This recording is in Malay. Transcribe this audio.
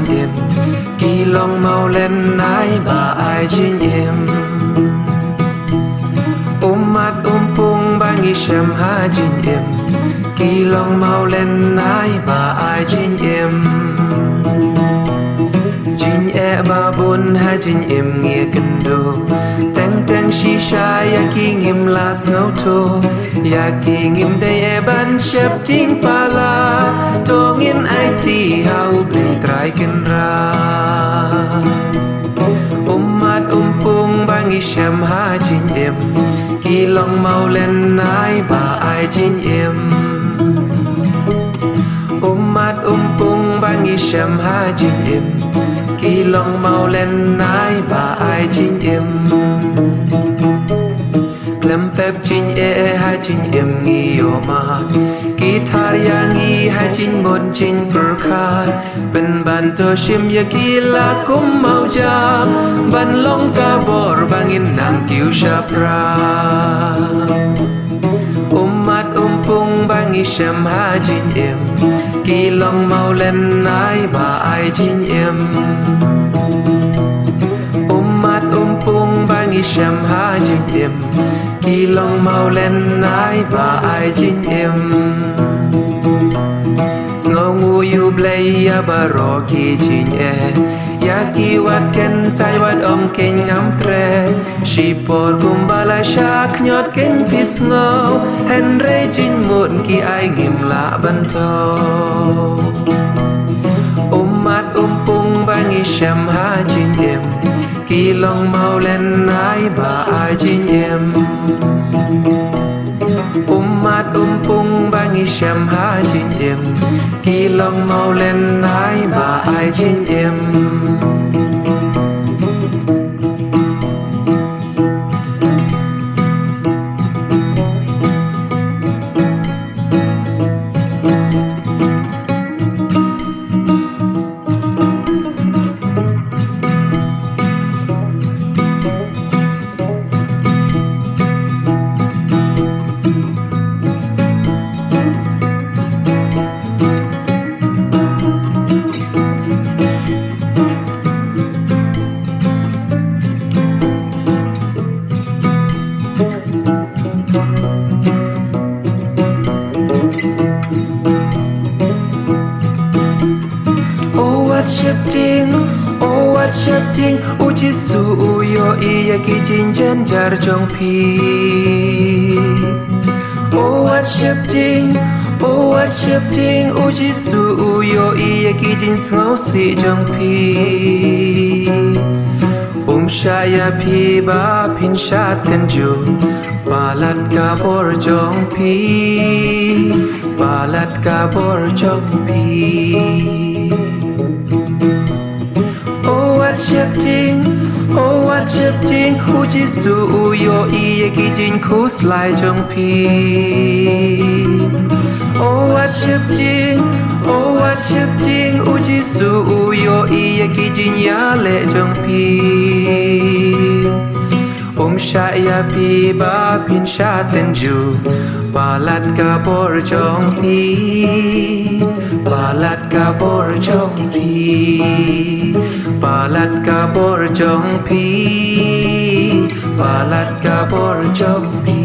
chính em kỳ lòng mau lên nái bà ai chính em mát pung ba nghi xem ha chính em kỳ lòng mau lên nái bà ai chính em chính e ba bốn hai chính em nghe kinh đô teng teng shisha ya ki ngim la snow to ya ki ngim day e ban chep ting pala to ngin ai ti hau bling trai kin ra mát pung ba nghi xem ha chính em kỳ lòng mau lên nái bà ai chính em mát pung ba nghi xem ha chính em kỳ lòng mau lên nái bà ai chính em klem pep chính hai chính em nghi ô ma guitar ya nghi hai chính một chính perkhan bên bàn to shim ya kỳ la kum mau jam ban long ka bor bangin nang kiu shapra mát pung ba nghi xem ha chính em kỳ lòng mau lên nái bà ai chính em mát pung ba nghi xem ha chính em kỳ lòng mau lên nái bà ai chính em ngô ngu yu play ya ba ro ki chính e ya ki wat ken tai wat om ken ngam tre shi por kumbala shak nyot ken pis ngô hen re chính muộn ki ai ngim la ban to mát pung ba nghi xem ha chính em kỳ lòng mau lên nái bà ai chính em mát pung ba nghi xem ha chính em kỳ lòng mau lên nái bà ai chính em what shifting uchi su yo iya ki jinjen jar jong pi what shifting uchi su yo iya ki jin snow si jong pi shaya pi ba pin shat ten ju balat ka bor jong pi balat ka bor jong pi what shifting uchi su yo iya ki jin kus lai jong pi what shifting uchi su yo iya ki jin ya le jong pi shaya pi ba pin sha ten ju balat ka bor jong pi balat ka bor jong pi balat ka bor jong pi balat ka bor jong pi